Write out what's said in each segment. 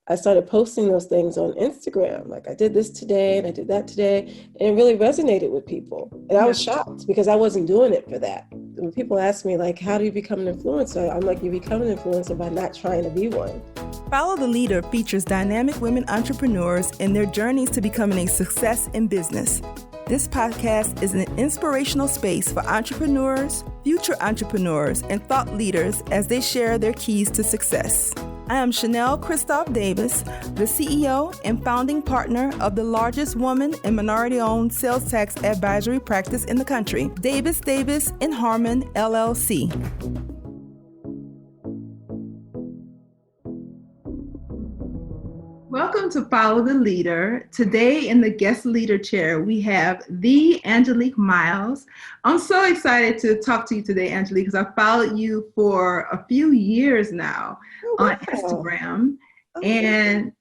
I started posting those things on Instagram. Like I did this today and I did that today. And it really resonated with people. And I was shocked because I wasn't doing it for that. When people ask me, like, how do you become an influencer? I'm like, you become an influencer by not trying to be one. Follow the Leader features dynamic women entrepreneurs in their journeys to becoming a success in business. This podcast is an inspirational space for entrepreneurs, future entrepreneurs, and thought leaders as they share their keys to success. I am Chanel Christoph Davis, the CEO and founding partner of the largest woman and minority-owned sales tax advisory practice in the country, Davis & Harmon, LLC. Welcome to Follow the Leader. Today in the guest leader chair, we have the Angelique Miles. I'm so excited to talk to you today, Angelique, because I followed you for a few years now on Instagram. And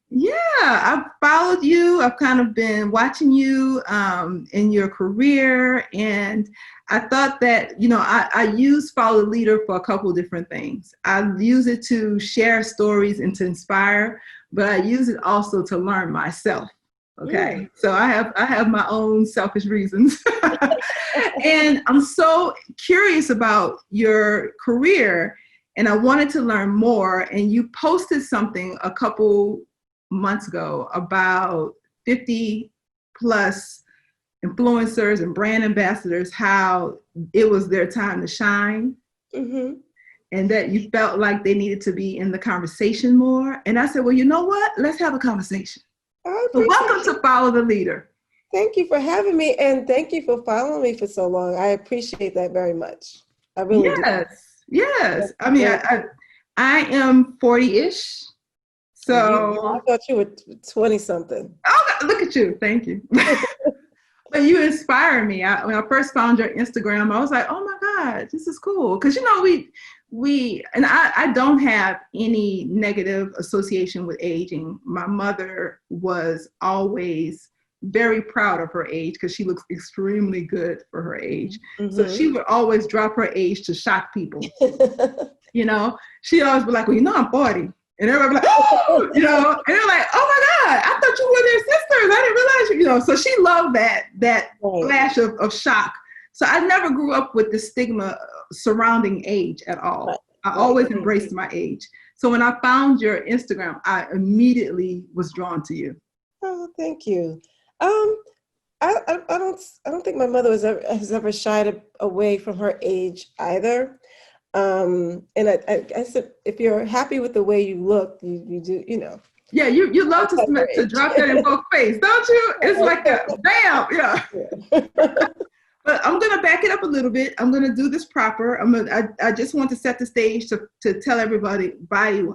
I've followed you. I've kind of been watching you in your career. And I thought that, I use Follow the Leader for a couple of different things. I use it to share stories and to inspire, but I use it also to learn myself. Okay. So I have my own selfish reasons. And I'm so curious about your career and I wanted to learn more. And you posted something a couple months ago about 50 plus influencers and brand ambassadors, how it was their time to shine. Mm-hmm. And that you felt like they needed to be in the conversation more. And I said, well, you know what? Let's have a conversation. So welcome to Follow the Leader. Thank you for having me. And thank you for following me for so long. I appreciate that very much. I really do. Yes. I mean, I am 40-ish. So I thought you were 20 something. Oh, look at you. Thank you. But you inspire me. When I first found your Instagram, I was like, oh my God, this is cool. Because, I don't have any negative association with aging. My mother was always very proud of her age because she looks extremely good for her age. Mm-hmm. So she would always drop her age to shock people. She'd always be like, well, I'm 40. And everybody be like, oh, and they're like, oh my God, I thought you were their sisters. I didn't realize you. So she loved that flash of shock. So I never grew up with the stigma surrounding age at all. Right. I always embraced my age. So when I found your Instagram, I immediately was drawn to you. Oh, thank you. I don't think my mother has ever shied away from her age either. And I said, if you're happy with the way you look, you do, Yeah, you love to drop that in both face, don't you? It's like a bam, yeah. But I'm gonna back it up a little bit. I'm gonna do this proper. I just want to set the stage to tell everybody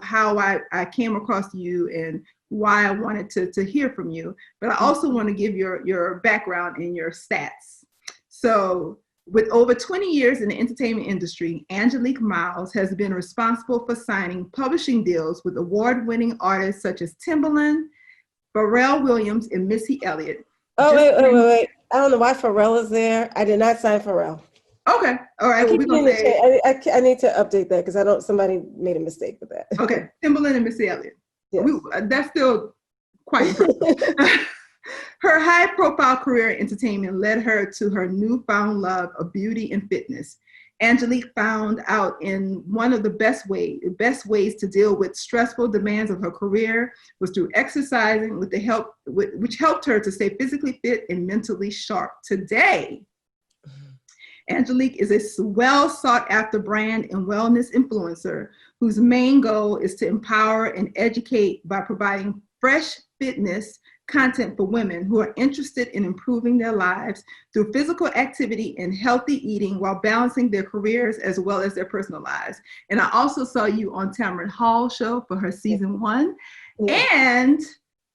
how I came across you and why I wanted to hear from you. But I also want to give your background and your stats. So with over 20 years in the entertainment industry, Angelique Miles has been responsible for signing publishing deals with award-winning artists such as Timbaland, Pharrell Williams, and Missy Elliott. Oh, wait. I don't know why Pharrell is there. I did not sign Pharrell. Okay. All right. Well, we're going to say... I need to update that because somebody made a mistake with that. Okay. Timbaland and Missy Elliott. Yes. That's still quite impressive. Her high-profile career in entertainment led her to her newfound love of beauty and fitness. Angelique found out in one of the best ways to deal with stressful demands of her career was through exercising, which helped her to stay physically fit and mentally sharp. Today, Angelique is a well sought after brand and wellness influencer whose main goal is to empower and educate by providing fresh fitness content for women who are interested in improving their lives through physical activity and healthy eating while balancing their careers as well as their personal lives. And I also saw you on Tamron Hall's show for her season 1. Yeah. And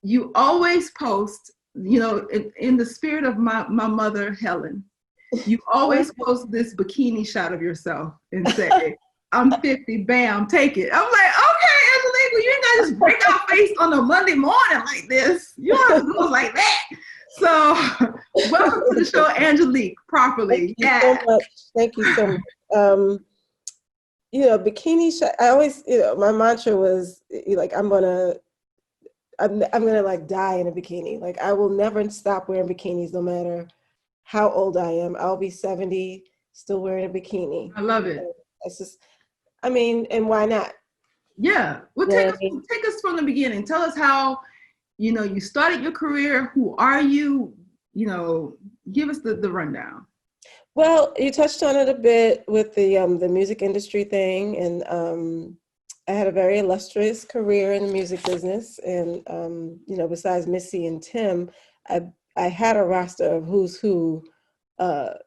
you always post, in the spirit of my mother, Helen, you always post this bikini shot of yourself and say, I'm 50, bam, take it. I'm like, okay, Angelique, well, you ain't gotta just break our face on a Monday morning like this. You don't have to do it like that. So welcome to the show, Angelique, properly. Thank you so much. Thank you so much. Bikini shot, I always, my mantra was like, I'm gonna I'm gonna like die in a bikini. Like I will never stop wearing bikinis, no matter how old I am. I'll be 70 still wearing a bikini. I love it. It's just, I mean, and why not? Yeah. Well, You know what I mean? take us from the beginning. Tell us how, you started your career. Who are you? Give us the rundown. Well, you touched on it a bit with the music industry thing, and I had a very illustrious career in the music business. And besides Missy and Tim, I had a roster of who's who of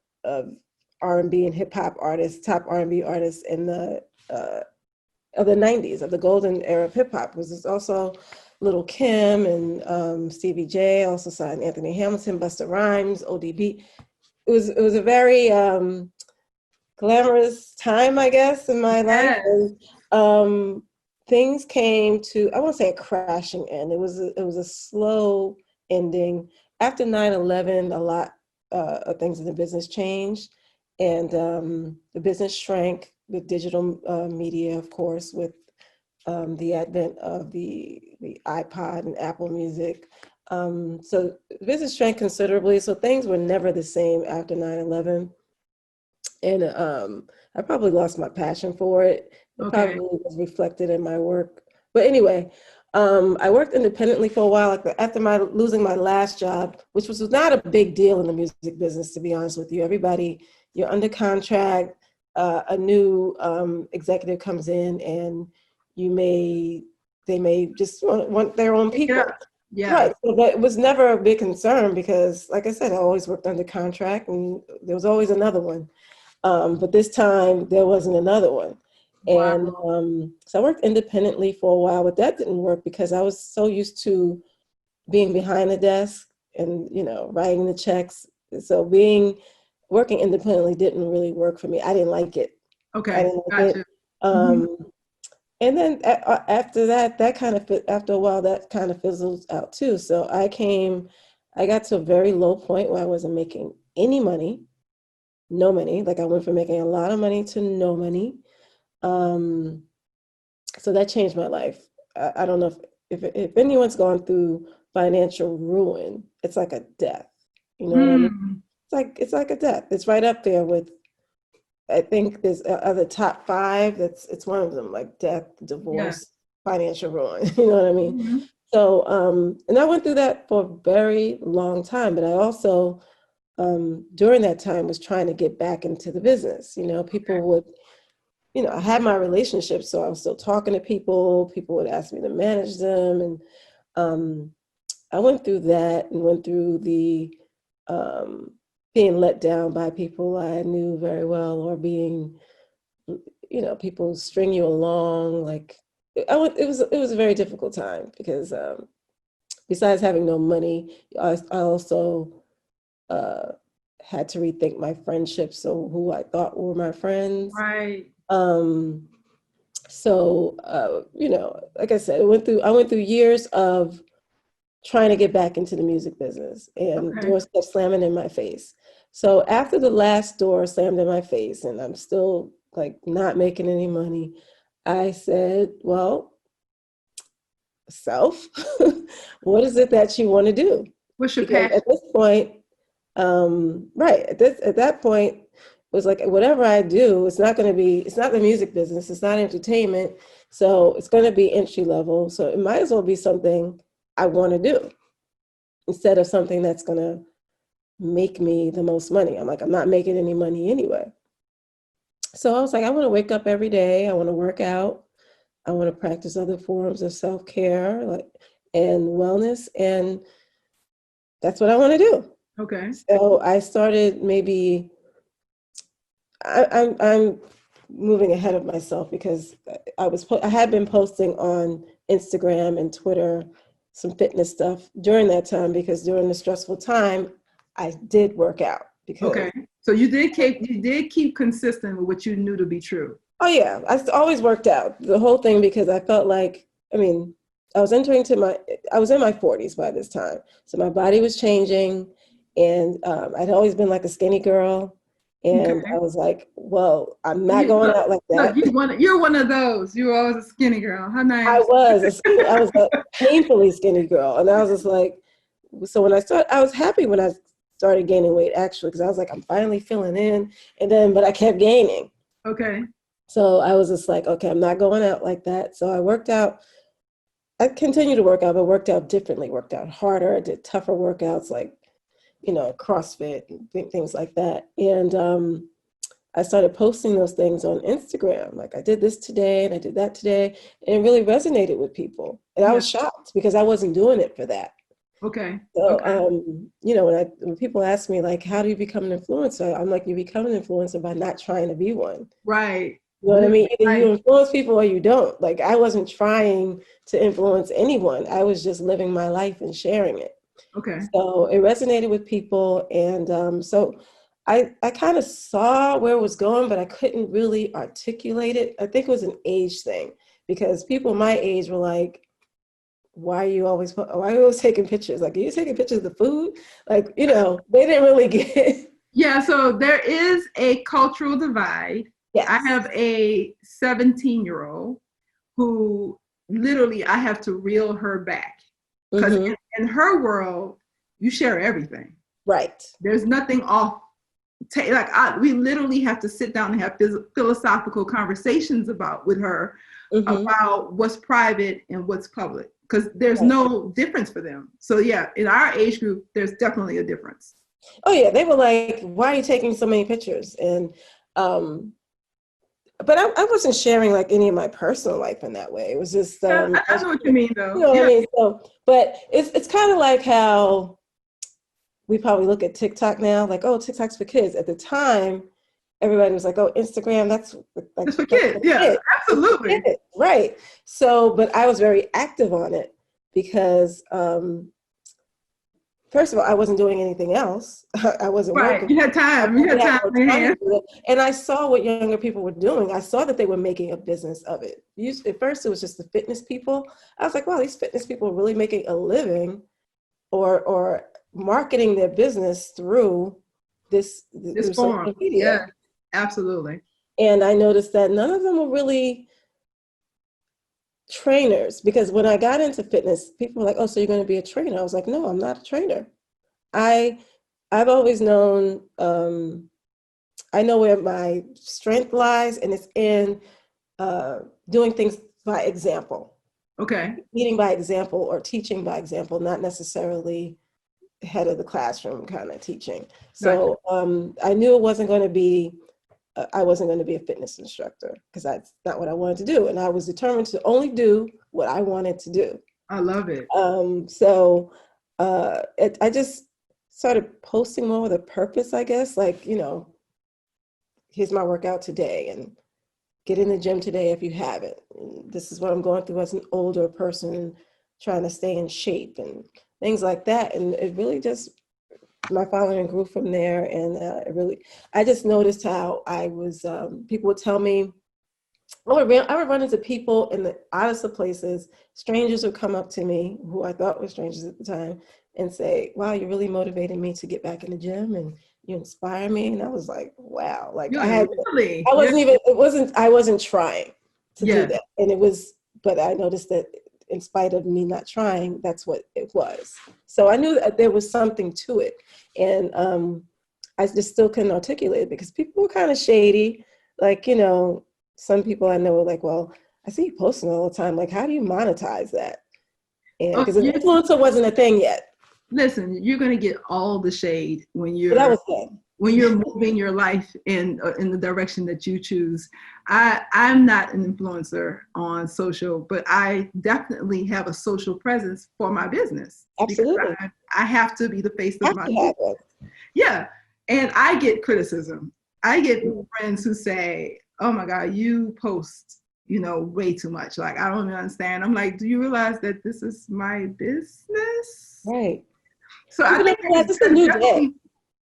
R&B and hip hop artists, top R&B artists in the of the 90s, of the golden era of hip hop. Was also Little Kim and Stevie J. Also signed Anthony Hamilton, Busta Rhymes, ODB. It was a very glamorous time, I guess, in my life. And things came to, I won't say a crashing end. It was a slow ending. After 9/11, a lot of things in the business changed, and the business shrank with digital media, of course, with the advent of the iPod and Apple Music. So the business shrank considerably. So things were never the same after 9/11. And I probably lost my passion for it. It probably was reflected in my work. But anyway, I worked independently for a while. After losing my last job, which was not a big deal in the music business, to be honest with you. Everybody, you're under contract. A new executive comes in, and they may just want their own people. Yeah. Right. So, but it was never a big concern because, like I said, I always worked under contract, and there was always another one. But this time there wasn't another one. And so I worked independently for a while, but that didn't work because I was so used to being behind the desk and, writing the checks. So working independently didn't really work for me. I didn't like it. Okay. I didn't like it. And then after that after a while, that kind of fizzled out too. So I got to a very low point where I wasn't making any money, no money. Like I went from making a lot of money to no money. So that changed my life. I don't know if anyone's gone through financial ruin, it's like a death. You know what I mean? It's like a death. It's right up there with, I think there's other top 5. It's one of them, like death, divorce, financial ruin. You know what I mean? So, and I went through that for a very long time, but I also, during that time, was trying to get back into the business. People would, I had my relationships, so I was still talking to people. People would ask me to manage them. And I went through that and went through the being let down by people I knew very well, or being, people string you along. Like it was a very difficult time because besides having no money, I also had to rethink my friendships. So who I thought were my friends. Right. So like I said, I went through years of trying to get back into the music business, and doors kept slamming in my face. So after the last door slammed in my face and I'm still like not making any money, I said, well, self, what is it that you want to do? What's your passion? At this point, at that point, it was like, whatever I do, it's not the music business, it's not entertainment. So it's going to be entry level. So it might as well be something I want to do instead of something that's going to make me the most money. I'm not making any money anyway. So I was like, I want to wake up every day. I want to work out. I want to practice other forms of self-care and wellness. And that's what I want to do. Okay. So I started I'm moving ahead of myself because I had been posting on Instagram and Twitter some fitness stuff during that time, because during the stressful time, I did work out. So you did keep consistent with what you knew to be true. Oh yeah, I always worked out, the whole thing, because I felt like, I was in my 40s by this time. So my body was changing, and I'd always been like a skinny girl. And Okay. I was like, well, I'm not You, going look, out like look, that. you're one of those. You were always a skinny girl. How I nice. was I was a painfully skinny girl. And I was just like, so when I was happy when I started gaining weight actually, because I was like, I'm finally filling in. And then, but I kept gaining. Okay. So I was just like, okay, I'm not going out like that. So I worked out. I continued to work out, but worked out differently, worked out harder. I did tougher workouts like, CrossFit and things like that. And I started posting those things on Instagram. Like I did this today and I did that today. And it really resonated with people. And I Yeah. was shocked because I wasn't doing it for that. Okay. So, Okay. when people ask me like, how do you become an influencer? I'm like, you become an influencer by not trying to be one. Right. You know what I mean? Either Right. you influence people or you don't. Like I wasn't trying to influence anyone. I was just living my life and sharing it. Okay. So it resonated with people. And so I kind of saw where it was going, but I couldn't really articulate it. I think it was an age thing because people my age were like, why are you always taking pictures? Like, are you taking pictures of the food? Like, they didn't really get. Yeah. So there is a cultural divide. I Yes. have a 17-year-old who literally I have to reel her back because Mm-hmm. in her world, you share everything. Right. There's nothing off. We literally have to sit down and have philosophical conversations with her Mm-hmm. about what's private and what's public because there's Right. no difference for them. So yeah, in our age group, there's definitely a difference. Oh yeah, they were like, "Why are you taking so many pictures?" And, but I wasn't sharing like any of my personal life in that way. It was just, Yeah, I know what you mean, you though. know what I Yeah, mean. So, but it's kind of like how we probably look at TikTok now, like, oh, TikTok's for kids. At the time, everybody was like, oh, Instagram, it's for that's kids. for Yeah, kids. It's for absolutely. kids, right? So, but I was very active on it because, first of all, I wasn't doing anything else. I wasn't Right. working. You had I time. You probably had had time more on your time to hands. do it. And I saw what younger people were doing. I saw that they were making a business of it. At first, it was just the fitness people. I was like, wow, these fitness people are really making a living or marketing their business through This through form. social media. Yeah, absolutely. And I noticed that none of them were really trainers because when I got into fitness, people were like, oh, so you're going to be a trainer? I was like, no, I'm not a trainer. I I've always known I know where my strength lies, and it's in doing things by example, Okay. leading by example or teaching by example, not necessarily head of the classroom kind of teaching. Gotcha. So I knew it wasn't going to be, I wasn't going to be a fitness instructor because that's not what I wanted to do. And I was determined to only do what I wanted to do. I love it. So I just started posting more with a purpose, I guess, like, here's my workout today and get in the gym today if you haven't. This is what I'm going through as an older person trying to stay in shape and things like that. And it really just, my following grew from there. And I just noticed how people would tell me, I would run into people in the oddest of places. Strangers would come up to me who I thought were strangers at the time and say, wow, you really motivated me to get back in the gym and you inspire me. And I was like, wow, like You're like, really? Yeah. I wasn't trying to do Yeah. that. But I noticed that in spite of me not trying, that's what it was. So I knew that there was something to it. And I just still couldn't articulate it because people were kind of shady. Like, some people I know were like, well, I see you posting all the time. Like, how do you monetize that? And Oh, because an influencer wasn't a thing yet. listen, you're gonna get all the shade when But that you're was it. when you're moving your life in the direction that you choose. I'm not an influencer on social, but I definitely have a social presence for my business. Absolutely. Because I have to be the face of Have my to business. have it. Yeah. And I get criticism. I get friends who say, oh my God, you post, way too much. Like, I don't even understand. I'm like, do you realize that this is my business? Right. So I think It's a new day.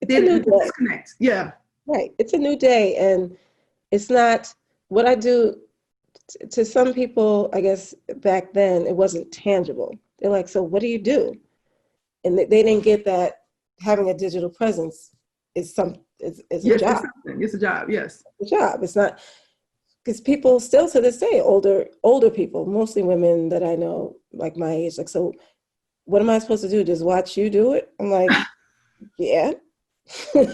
It's a new day. disconnect. Yeah. Right. It's a new day. And it's not what I do to some people, I guess back then, it wasn't tangible. They're like, so what do you do? And they didn't get that having a digital presence is it's a Yes, job. it's a job. Yes. It's a job. It's not, because people still to this day, older people, mostly women that I know, like my age, like, so what am I supposed to do? Just watch you do it? I'm like, yeah, Well,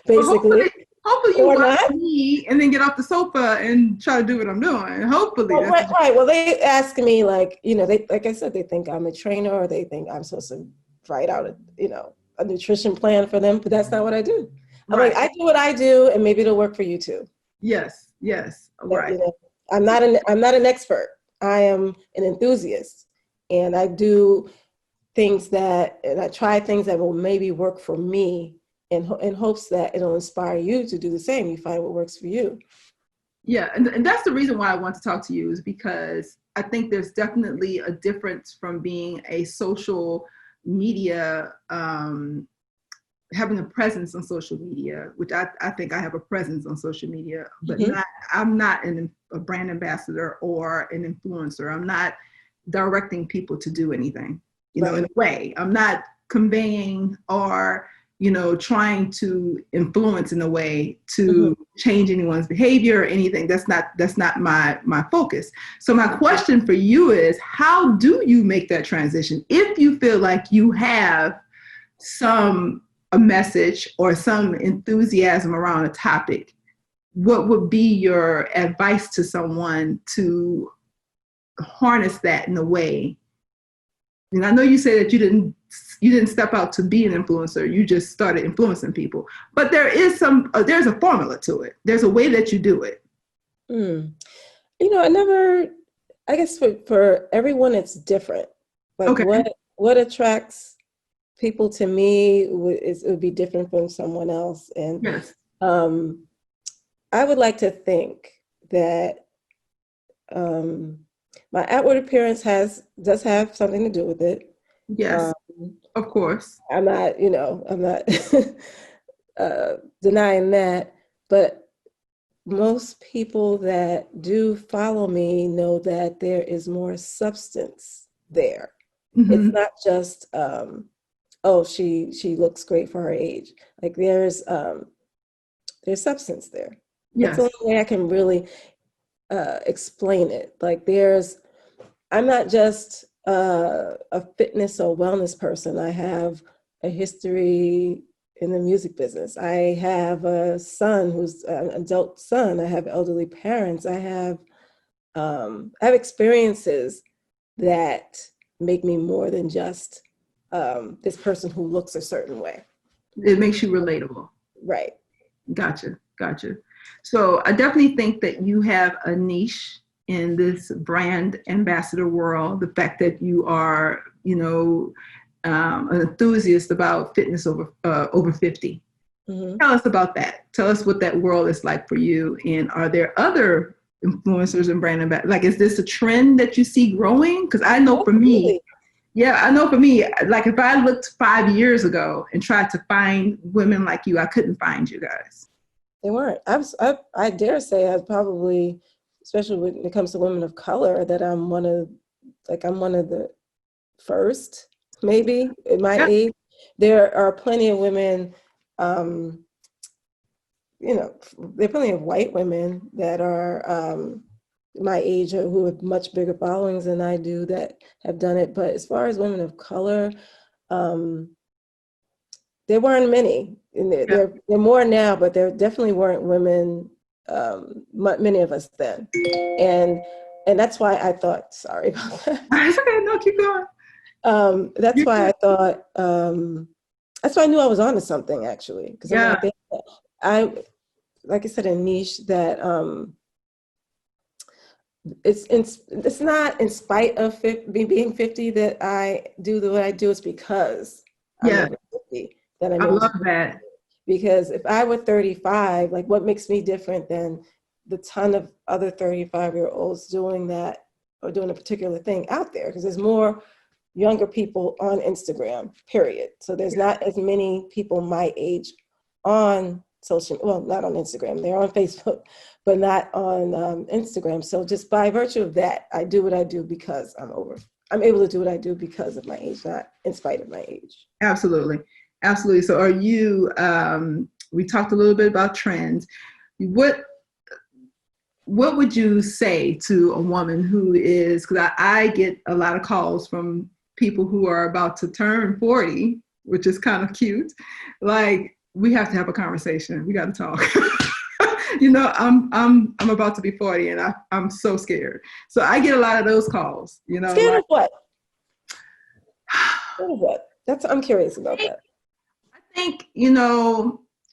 basically, hopefully you or watch not. me and then get off the sofa and try to do what I'm doing. Hopefully Oh, that's right, right. Well, they ask me, like, they, like I said, they think I'm a trainer, or they think I'm supposed to write out a nutrition plan for them, but that's not what I do. I'm right. like, I do what I do, and maybe it'll work for you too. Yes, yes, But, right. I'm not an expert. I am an enthusiast, and I do and I try things that will maybe work for me, in hopes that it'll inspire you to do the same. You find what works for you. Yeah, and that's the reason why I want to talk to you, is because I think there's definitely a difference from being a social media, having a presence on social media, which I think I have a presence on social media, but Mm-hmm. I'm not a brand ambassador or an influencer. I'm not directing people to do anything, Right. in a way. I'm not conveying or trying to influence in a way to change anyone's behavior or anything. That's not my focus. So my question for you is, how do you make that transition if you feel like you have a message or some enthusiasm around a topic? What would be your advice to someone to harness that in a way? And I know you say that you didn't step out to be an influencer. You just started influencing people. But there's a formula to it. There's a way that you do it. I guess for everyone, it's different. Like, okay. what attracts people to me it would be different from someone else. And yes. I would like to think that my outward appearance does have something to do with it. Yes, of course. I'm not denying that, but most people that do follow me know that there is more substance there. Mm-hmm. It's not just oh, she looks great for her age. Like, there's substance there. Yes. That's the only way I can really explain it. Like, I'm not just a fitness or wellness person. I have a history in the music business. I have a son who's an adult son. I have elderly parents. I have experiences that make me more than just this person who looks a certain way. It makes you relatable. Right. Gotcha. So I definitely think that you have a niche in this brand ambassador world. The fact that you are, an enthusiast about fitness over 50. Mm-hmm. Tell us about that. Tell us what that world is like for you. And are there other influencers and brand ambassadors? Like, is this a trend that you see growing? Because I know for me, like, if I looked 5 years ago and tried to find women like you, I couldn't find you guys. They weren't. I dare say I probably, especially when it comes to women of color, that I'm one of the first, maybe, in my age. There are plenty of women, there are plenty of white women that are my age or who have much bigger followings than I do that have done it. But as far as women of color, there weren't many. And there are more now, but there definitely weren't women, many of us then. And that's why I thought, sorry about that. Okay, no, keep going. That's why I thought, that's why I knew I was onto something, actually. Because like I said, a niche that it's not in spite of me being 50 that I do what I do. It's because I'm over 50 that I'm able to do that. Because if I were 35, like, what makes me different than the ton of other 35-year-olds doing that or doing a particular thing out there? Because there's more younger people on Instagram, period. So there's not as many people my age on not on Instagram. They're on Facebook, but not on Instagram. So just by virtue of that, I do what I do because I'm able to do what I do because of my age, not in spite of my age. Absolutely. So are you We talked a little bit about trends. What would you say to a woman who is, because I get a lot of calls from people who are about to turn 40, which is kind of cute. Like, we have to have a conversation. We got to talk. I'm about to be 40 and I'm so scared. So I get a lot of those calls, Scared of what? Scared of what? I'm curious about that. I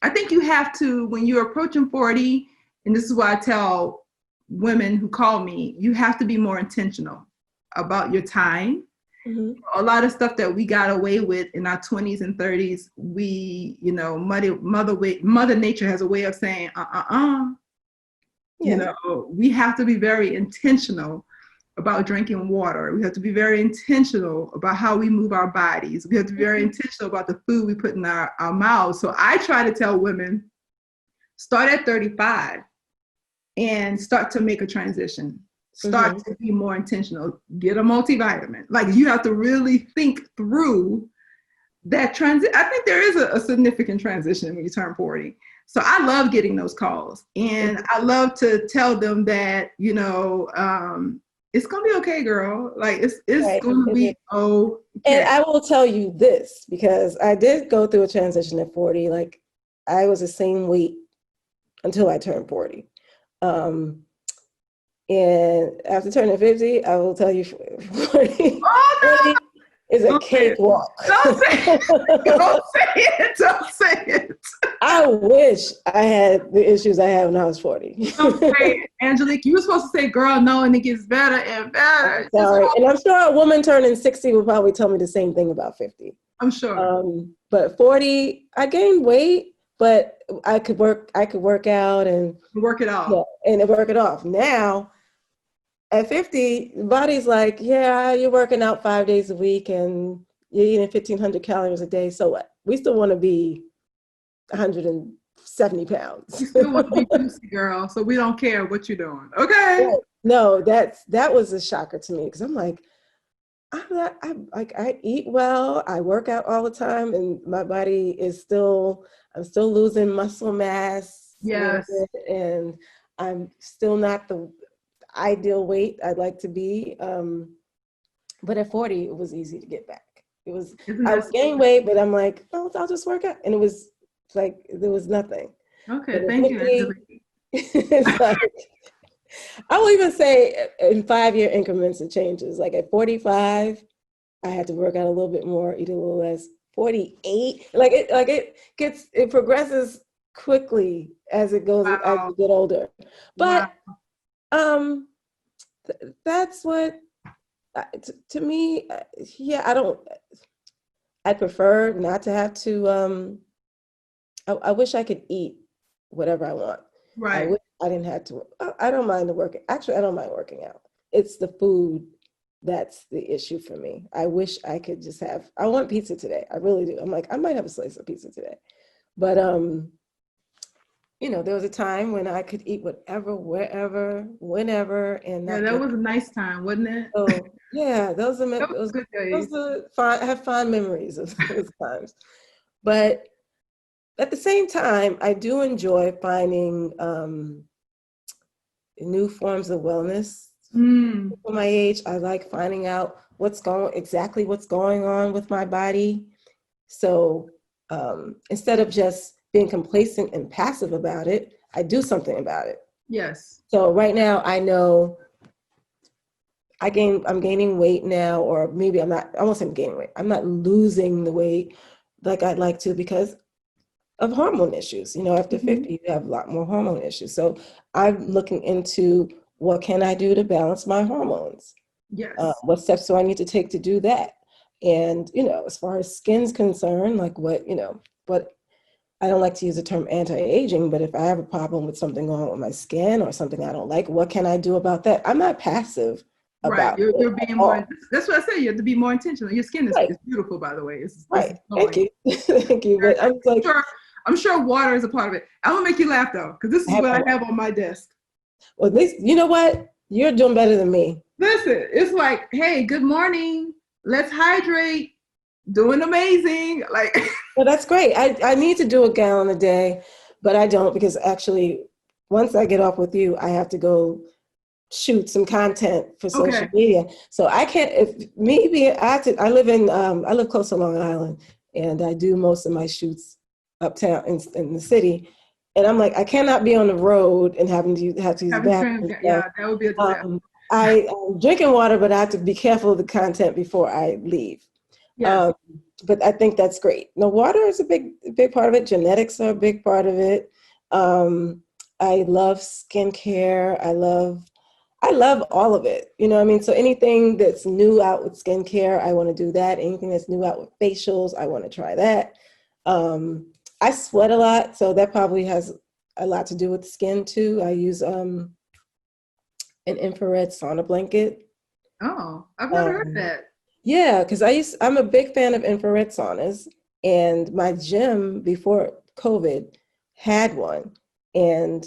think you have to, when you're approaching 40, and this is why I tell women who call me, you have to be more intentional about your time. Mm-hmm. A lot of stuff that we got away with in our 20s and 30s, Mother Nature has a way of saying, yeah. We have to be very intentional about drinking water. We have to be very intentional about how we move our bodies. We have to be very intentional about the food we put in our mouths. So I try to tell women, start at 35 and start to make a transition. Start to be more intentional. Get a multivitamin. Like, you have to really think through that transition. I think there is a significant transition when you turn 40. So I love getting those calls. And I love to tell them that, it's going to be okay, girl. Like, it's right. Going to be okay. And I will tell you this, because I did go through a transition at 40. Like, I was the same weight until I turned 40. And after turning 50, I will tell you 40, 40 is a cakewalk. Don't say it. Don't say it. Don't say it. I wish I had the issues I had when I was 40. Don't say it. Angelique, you were supposed to say, girl, no, and it gets better and better. Sorry. And I'm sure a woman turning 60 will probably tell me the same thing about 50. I'm sure. But 40, I gained weight, but I could work out and work it off. Yeah, and work it off. Now, at 50, the body's like, yeah, you're working out 5 days a week and you're eating 1,500 calories a day. So what? We still want to be 170 pounds. You still want to be juicy, girl. So we don't care what you're doing. Okay. Yeah. No, that was a shocker to me, because I'm like, I eat well, I work out all the time, and my body is I'm still losing muscle mass. Yes. And I'm still not the ideal weight I'd like to be. But at 40, it was easy to get back. I was gaining weight, but I'm like, oh, I'll just work out. And it was like, there was nothing. Okay, thank you. It's like, I will even say in 5-year increments, it changes. Like at 45, I had to work out a little bit more, eat a little less. 48, it progresses quickly as it goes, as you get older. But that's what, to me, I prefer not to have to, I wish I could eat whatever I want. Right. I wish I didn't have to, I don't mind actually, I don't mind working out. It's the food that's the issue for me. I wish I could just I want pizza today. I really do. I'm like, I might have a slice of pizza today. But, there was a time when I could eat whatever, wherever, whenever. And that was a nice time, wasn't it? So, yeah, those good days. I have fond memories of those times. But at the same time, I do enjoy finding new forms of wellness. For my age, I like finding out exactly what's going on with my body. So instead of just being complacent and passive about it, I do something about it. Yes. So right now, I know I'm gaining weight now, or maybe I'm not. I won't say I'm gaining weight. I'm not losing the weight like I'd like to because of hormone issues. After 50, you have a lot more hormone issues. So I'm looking into, what can I do to balance my hormones? Yes. What steps do I need to take to do that? And, as far as skin's concerned, like but I don't like to use the term anti-aging, but if I have a problem with something going on with my skin or something I don't like, what can I do about that? I'm not passive about it. You're being more, that's what I said, you have to be more intentional. Your skin is beautiful, by the way. It's right. Thank you. Thank you. But I'm sure water is a part of it. I'm going to make you laugh, though, because this is what I have on my desk. Well, at least, you know what? You're doing better than me. Listen, it's like, hey, good morning. Let's hydrate. doing amazing. Like, well, that's great. I need to do a gallon a day, but I don't, because actually once I get off with you, I have to go shoot some content for social okay. media. So I can't, if maybe I live close to Long Island, and I do most of my shoots uptown in the city. And I'm like, I cannot be on the road and have to use the Having trans, bathroom. yeah, that would be a disaster. I'm drinking water, but I have to be careful of the content before I leave. Yes. But I think that's great. Now, water is a big part of it. Genetics are a big part of it. I love skincare. I love all of it. You know what I mean? So anything that's new out with skincare, I want to do that. Anything that's new out with facials, I want to try that. I sweat a lot, so that probably has a lot to do with skin too. I use an infrared sauna blanket. Oh, I've never heard that. Yeah, because I'm a big fan of infrared saunas, and my gym before COVID had one. And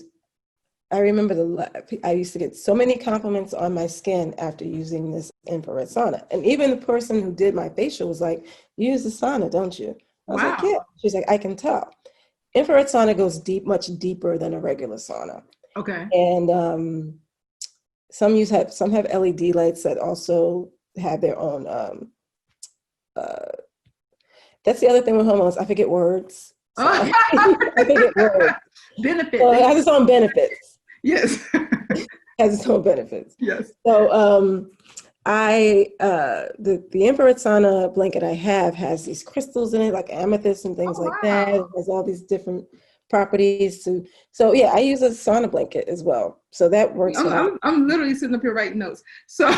I remember I used to get so many compliments on my skin after using this infrared sauna. And even the person who did my facial was like, "You use the sauna, don't you?" I was like, Wow. "Yeah." She's like, "I can tell." Infrared sauna goes much deeper than a regular sauna. Okay. And some have LED lights that also have their own. That's the other thing with hormones. I forget words. So Oh. I forget words. Benefit. So it has its own benefits. Yes. Has its own benefits. Yes. So the infrared sauna blanket I have has these crystals in it, like amethyst and things like that. It has all these different properties. So yeah, I use a sauna blanket as well. So that works. I'm literally sitting up here writing notes. So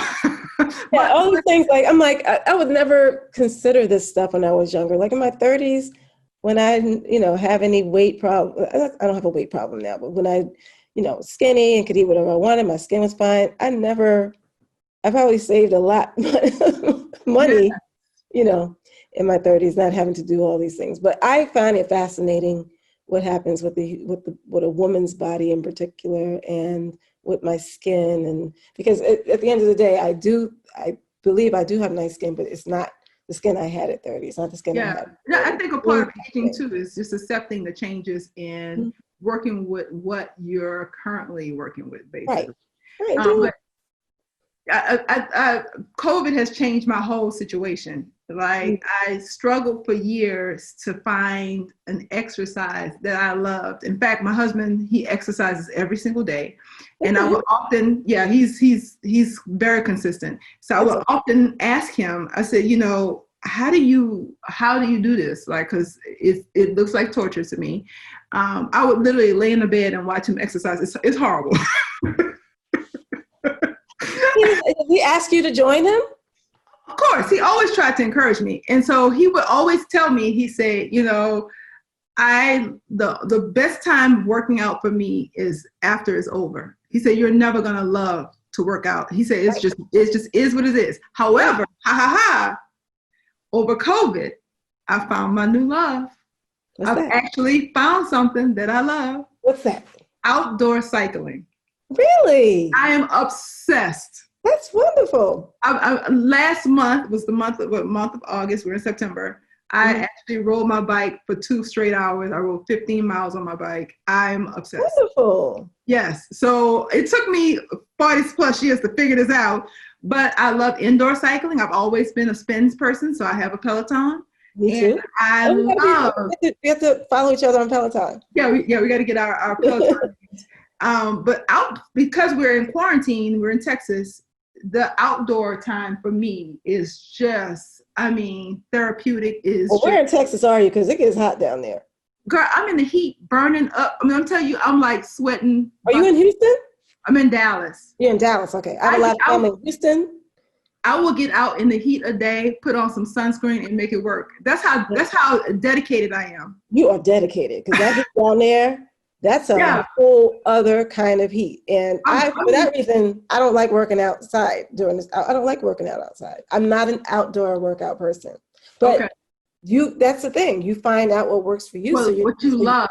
yeah, all these things, I'm like, I would never consider this stuff when I was younger. Like in my 30s, when I have any weight problem, I don't have a weight problem now, but when I skinny and could eat whatever I wanted, my skin was fine. I probably saved a lot money, in my 30s, not having to do all these things. But I find it fascinating what happens with a woman's body in particular, and with my skin. And because at the end of the day, I believe I do have nice skin, but it's not the skin I had at 30. It's not the skin I had. Yeah, I think a part of aging too is just accepting the changes in working with what you're currently working with, basically. Right. But COVID has changed my whole situation. Like I struggled for years to find an exercise that I loved. In fact, my husband, he exercises every single day. And I would often, he's very consistent. So I would often ask him, I said, how do you do this? Like, cause it looks like torture to me. I would literally lay in the bed and watch him exercise. It's horrible. Did he ask you to join him? Of course, he always tried to encourage me. And so he would always tell me, he said, the best time working out for me is after it's over. He said, you're never going to love to work out. He said, it just is what it is. However, over COVID, I found my new love. I've actually found something that I love. What's that? Outdoor cycling. Really? I am obsessed. That's wonderful. Last month was the month of August. We're in September. I actually rode my bike for 2 straight hours. I rode 15 miles on my bike. I'm obsessed. Wonderful. Yes. So it took me 40 plus years to figure this out, but I love indoor cycling. I've always been a spins person, so I have a Peloton. Me too. We have to follow each other on Peloton. Yeah, we got to get our Peloton. But because we're in quarantine, we're in Texas, the outdoor time for me is just, therapeutic. Where in Texas are you? Because it gets hot down there. Girl, I'm in the heat, burning up. I'm telling you, I'm like sweating. Are you in Houston? I'm in Dallas. You're in Dallas, okay. I have a lot of family in Houston. I will get out in the heat a day, put on some sunscreen, and make it work. That's how dedicated I am. You are dedicated, because that heat down there, that's a whole other kind of heat. And for that reason, I don't like working outside during this. I don't like working out outside. I'm not an outdoor workout person. But that's the thing. You find out what works for you. Well, so what you love.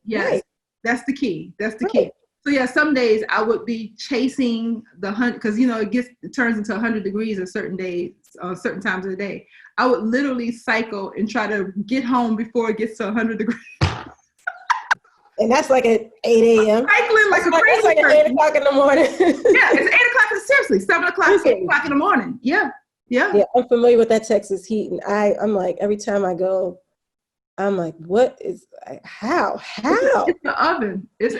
Yes. Right. That's the key. That's the key. So some days I would be chasing the hunt, because it turns into 100 degrees on certain days. certain times of the day, I would literally cycle and try to get home before it gets to 100 degrees. And that's like at 8 a.m. Cycling like a crazy That's like at 8 o'clock in the morning. Yeah, it's 8 o'clock. Seriously, 7 o'clock, 8 o'clock in the morning. Yeah. Yeah, I'm familiar with that Texas heat. And I'm like, every time I go, I'm like, what is, how? It's the oven. It's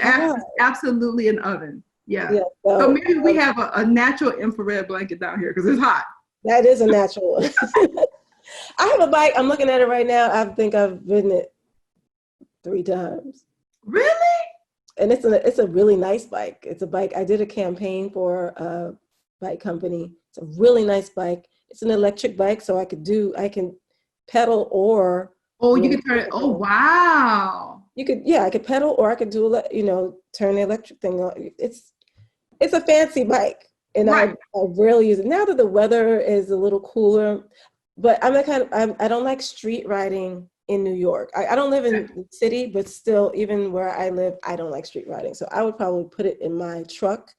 absolutely an oven. Yeah. So maybe we have a natural infrared blanket down here because it's hot. That is a natural one. I have a bike. I'm looking at it right now. I think I've ridden it 3 times. Really? And it's a really nice bike. It's a bike. I did a campaign for a bike company. It's a really nice bike. It's an electric bike, so I can pedal or. Oh, you can turn it. Oh, wow. I could pedal or I could do, turn the electric thing on. It's a fancy bike. And right. I rarely use it now that the weather is a little cooler. But I'm the kind of, I don't like street riding in New York. I don't live in the city, but still, even where I live, I don't like street riding. So I would probably put it in my truck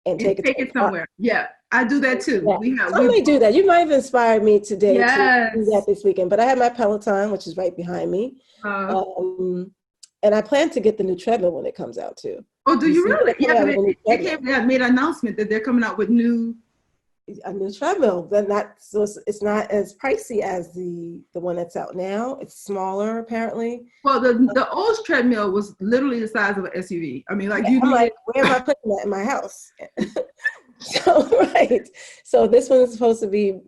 and take it somewhere. Yeah, I do that too. Yeah. We do that. You might have inspired me today to do that this weekend. But I have my Peloton, which is right behind me. And I plan to get the new treadmill when it comes out too. Oh, do you really? Yeah, they made an announcement that they're coming out with a new treadmill. It's not as pricey as the one that's out now. It's smaller apparently. Well, the old treadmill was literally the size of an SUV. I mean, like I'm like, where am I putting that in my house? So this one is supposed to be,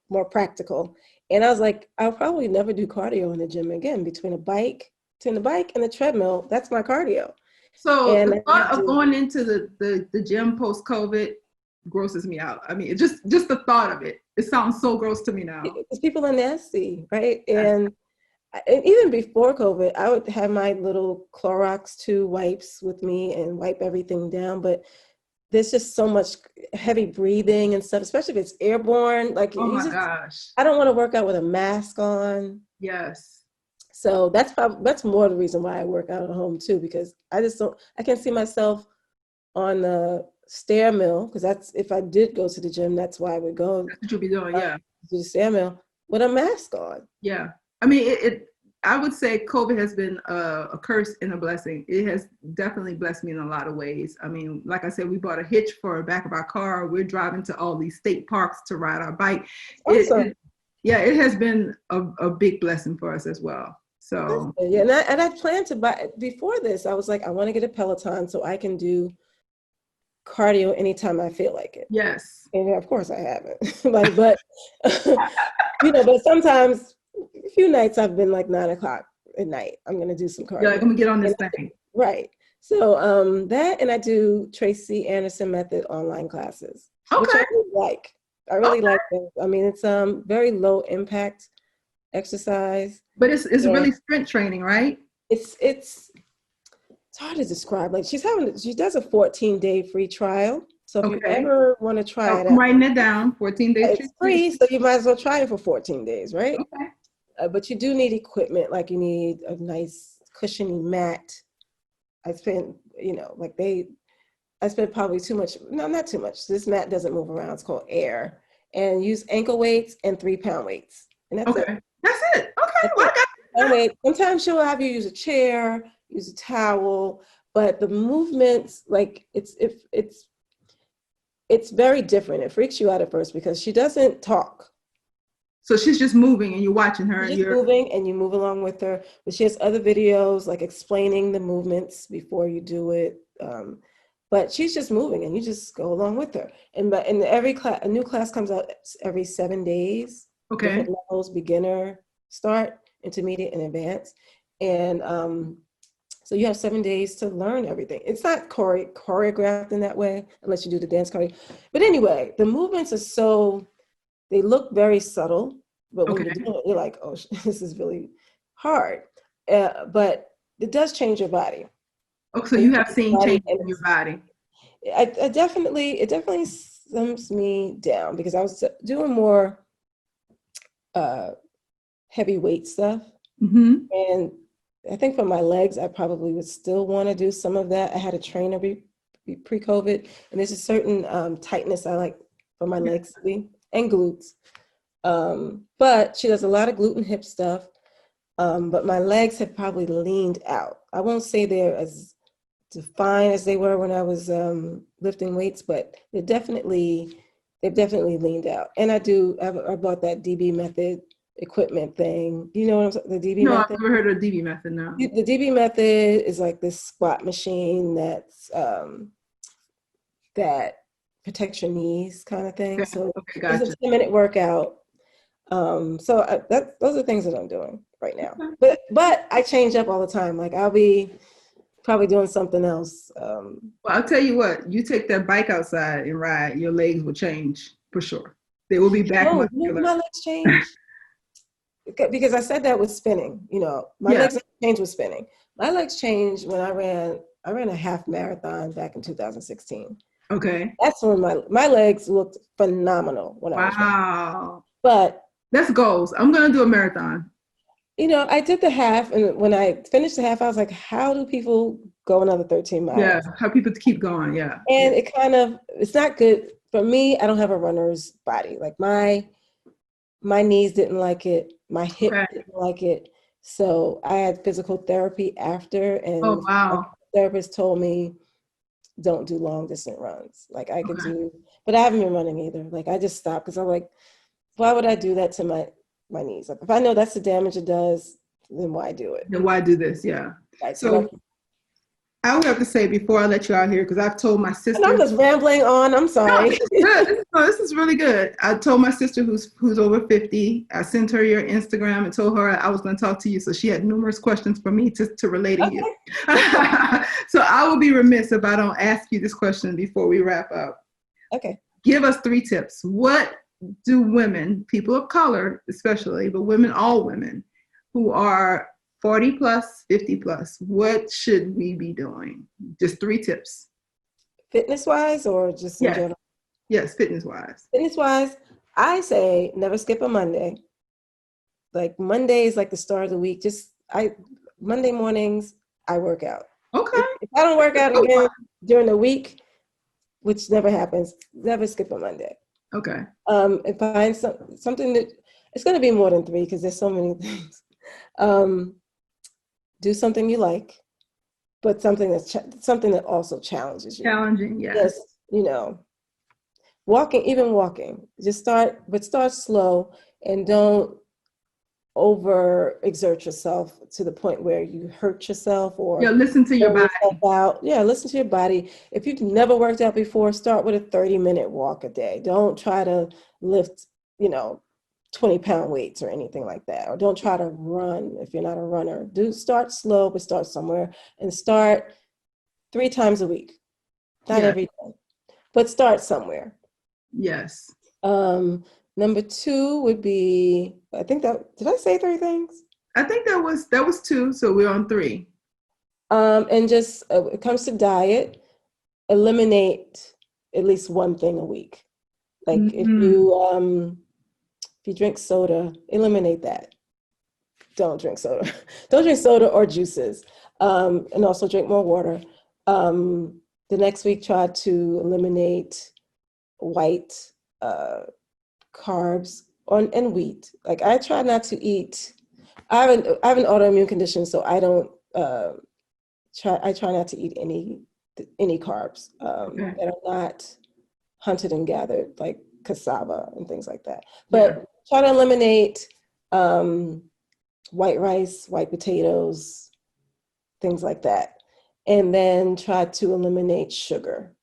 more practical. And I was like, I'll probably never do cardio in the gym again. Between the bike and the treadmill, that's my cardio. So the thought of going into the gym post-COVID grosses me out. I mean, just the thought of it. It sounds so gross to me now. Because people are nasty, right? And even before COVID, I would have my little Clorox 2 wipes with me and wipe everything down. But there's just so much heavy breathing and stuff, especially if it's airborne. Like, oh my gosh, I don't want to work out with a mask on. Yes. So that's more the reason why I work out at home too, because I can't see myself on the stair mill, because that's, if I did go to the gym, that's why I would go. That's what you'll be doing, yeah. To the stair mill with a mask on. Yeah. I mean, I would say COVID has been a curse and a blessing. It has definitely blessed me in a lot of ways. I mean, like I said, we bought a hitch for the back of our car. We're driving to all these state parks to ride our bike. Awesome. It has been a big blessing for us as well. So yeah, and I planned to buy, before this, I was like, I want to get a Peloton so I can do cardio anytime I feel like it. Yes. And of course I haven't. but sometimes a few nights I've been like 9 o'clock at night. I'm going to do some cardio. Yeah, I'm going to get on this thing. Right. So that, and I do Tracy Anderson method online classes. Okay. Which I really like. I really like them. I mean, it's very low impact exercise. But it's really strength training, right? It's hard to describe. Like she does a 14-day free trial. So if you ever want to try it out, I'm writing it down. 14 days. It's free, so you might as well try it for 14 days, right? Okay. But you do need equipment, like you need a nice cushiony mat. I spent probably too much. No, not too much. This mat doesn't move around. It's called Air. And use ankle weights and 3-pound weights. And that's it. That's it. Okay. Sometimes she'll have you use a chair, use a towel, but the movements, like it's very different. It freaks you out at first because she doesn't talk. So she's just moving and you're watching her. She's moving and you move along with her. But she has other videos like explaining the movements before you do it. But she's just moving and you just go along with her. And every class, a new class comes out every 7 days. Okay. Different levels, beginner, start, intermediate, and advanced. And so you have 7 days to learn everything. It's not choreographed in that way, unless you do the dance choreo. But anyway, the movements they look very subtle, but when you do it, you're like, oh, this is really hard. But it does change your body. Oh, so you have seen change in your body. It definitely slims me down because I was doing more heavy weight stuff. Mm-hmm. And I think for my legs, I probably would still want to do some of that. I had a trainer pre-COVID, and there's a certain tightness I like for my legs and glutes. But she does a lot of glute and hip stuff. But my legs have probably leaned out. I won't say they're as defined as they were when I was lifting weights, but they've definitely leaned out. And I bought that DB method equipment thing. You know what I'm saying? The DB No, method? I've never heard of DB method, no. The DB method is like this squat machine that protects your knees kind of thing. Okay. So Okay, it's gotcha. a 10-minute workout. Those are things that I'm doing right now. Okay. But I change up all the time. Like I'll be probably doing something else. Well, I'll tell you what, you take that bike outside and ride, your legs will change for sure. They will be back No, muscular. my legs change. Because I said that with spinning, my Yeah. legs changed with spinning. My legs changed when I ran a half marathon back in 2016. Okay. That's when my legs looked phenomenal when I was running. Wow. But That's goals. I'm going to do a marathon. I did the half, and when I finished the half, I was like, how do people go another 13 miles? Yeah, how people keep going, yeah. And it's not good. For me, I don't have a runner's body. Like my knees didn't like it. My hip didn't like it. So I had physical therapy after, and Oh, wow. my therapist told me, don't do long distance runs. Like I could Okay. but I haven't been running either. Like I just stopped because I'm like, why would I do that to my knees? Like if I know that's the damage it does, then why do it? Then why do this? Yeah. Right, So I would have to say before I let you out here, because I've told my sister. And I'm just rambling on. I'm sorry. No, this is good. This is really good. I told my sister who's over 50. I sent her your Instagram and told her I was going to talk to you. So she had numerous questions for me to relay to you. So I will be remiss if I don't ask you this question before we wrap up. Okay. Give us 3 tips. What do women, people of color especially, but all women who are 40 plus, 50 plus, what should we be doing? Just 3 tips. Fitness wise or just in general? Yes, fitness wise. Fitness wise, I say never skip a Monday. Like Monday is like the start of the week. Monday mornings, I work out. Okay. If I don't work out again during the week, which never happens, never skip a Monday. Okay. And find something that it's going to be more than 3 because there's so many things. Do something you like, but something that also challenges you. Challenging, yeah. Yes, walking. Just start slow and don't overexert yourself to the point where you hurt yourself or listen to your body. Listen to your body. If you've never worked out before, start with a 30-minute walk a day. Don't try to lift, 20-pound weights or anything like that. Or don't try to run if you're not a runner. Start slow, but start somewhere and start 3 times a week. Not every day, but start somewhere. Yes. Number 2 would be, did I say 3 things? I think that was 2, so we're on 3. And just when it comes to diet, eliminate at least one thing a week. Like if you drink soda, eliminate that. Don't drink soda. Don't drink soda or juices. And also drink more water. The next week, try to eliminate white carbs and wheat. Like I try not to eat. I have an autoimmune condition, so I don't try not to eat any carbs that are not hunted and gathered, like cassava and things like that. But try to eliminate white rice, white potatoes, things like that. And then try to eliminate sugar.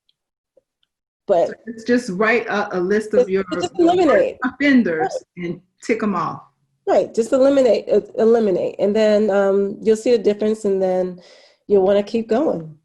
But so it's just write a list of your eliminate offenders and tick them off. Right, just eliminate. And then you'll see a difference and then you'll want to keep going.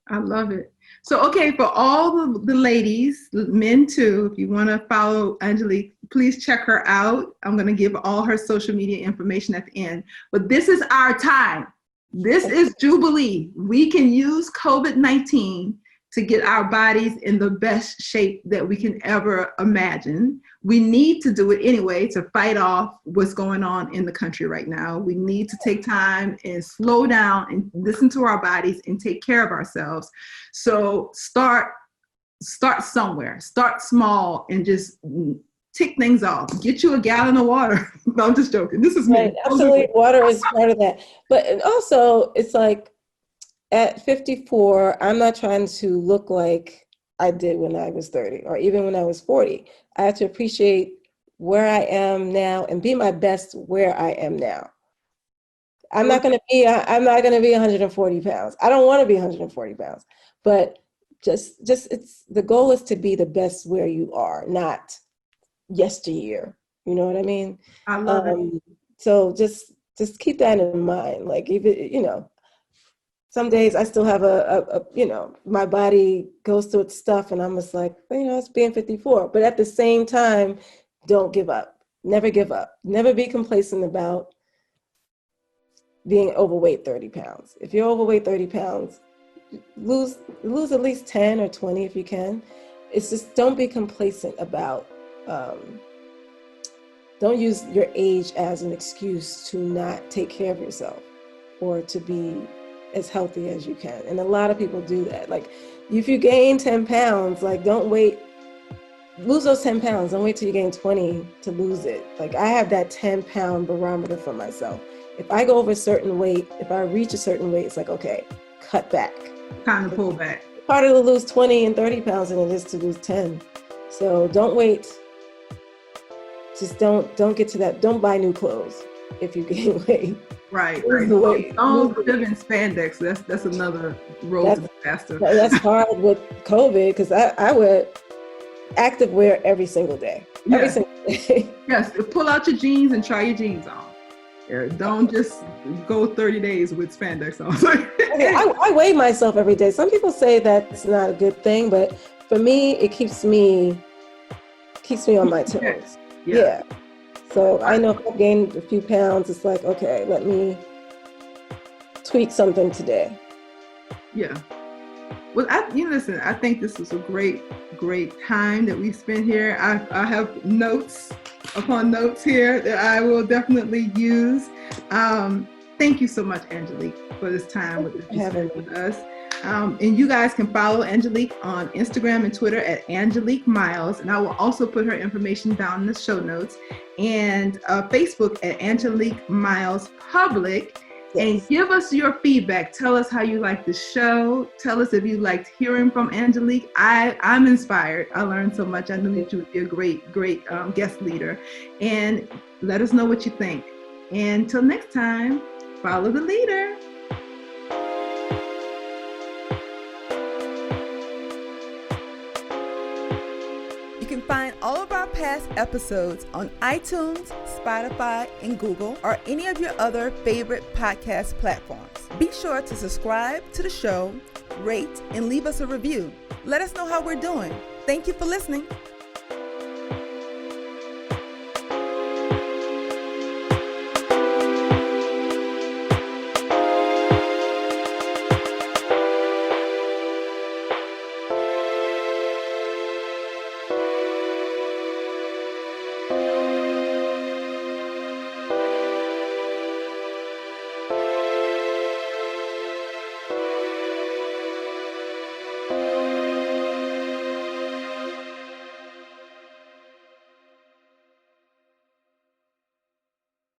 I love it. So, okay, for all the ladies, men too, if you want to follow Angelique, please check her out. I'm going to give all her social media information at the end. But this is our time. This is Jubilee. We can use COVID-19 to get our bodies in the best shape that we can ever imagine. We need to do it anyway to fight off what's going on in the country right now. We need to take time and slow down and listen to our bodies and take care of ourselves. So start somewhere, start small and just tick things off. Get you a gallon of water. No, I'm just joking. This is me. Right, absolutely. Water is part of that. But and also, it's like at 54, I'm not trying to look like I did when I was 30 or even when I was 40. I have to appreciate where I am now and be my best where I am now. I'm not going to be 140 pounds. I don't want to be 140 pounds, but just it's the goal is to be the best where you are, not yesteryear. You know what I mean? I love it. So just keep that in mind. Like even, some days I still have my body goes through its stuff and I'm just like, it's being 54. But at the same time, don't give up. Never give up. Never be complacent about being overweight 30 pounds. If you're overweight 30 pounds, lose at least 10 or 20 if you can. It's just don't be complacent about, don't use your age as an excuse to not take care of yourself or to be as healthy as you can. And a lot of people do that. Like if you gain 10 pounds, like don't wait, lose those 10 pounds. Don't wait till you gain 20 to lose it. Like I have that 10-pound barometer for myself. If I go over a certain weight, if I reach a certain weight, it's like, okay, cut back. Time to pull back. It's harder to lose 20 and 30 pounds than it is to lose 10. So don't wait. Just don't get to that. Don't buy new clothes if you gain weight. Right. Don't live in spandex. That's another road to disaster. That's hard with COVID because I wear active wear every single day. Every single day. Yes. Pull out your jeans and try your jeans on. Don't just go 30 days with spandex on. I weigh myself every day. Some people say that's not a good thing, but for me, it keeps me on my toes. Yeah. So I know if I gained a few pounds, it's like, okay, let me tweak something today. Yeah. Well, listen, I think this was a great time that we spent here. I have notes upon notes here that I will definitely use. Thank you so much, Angelique, for this time with us. And you guys can follow Angelique on Instagram and Twitter at Angelique Miles. And I will also put her information down in the show notes. And Facebook at Angelique Miles Public. Yes. And give us your feedback. Tell us how you like the show. Tell us if you liked hearing from Angelique. I'm inspired. I learned so much. I knew that you would be a great guest leader. And let us know what you think. And until next time, follow the leader. You can find all of our past episodes on iTunes, Spotify, and Google, or any of your other favorite podcast platforms. Be sure to subscribe to the show, rate, and leave us a review. Let us know how we're doing. Thank you for listening.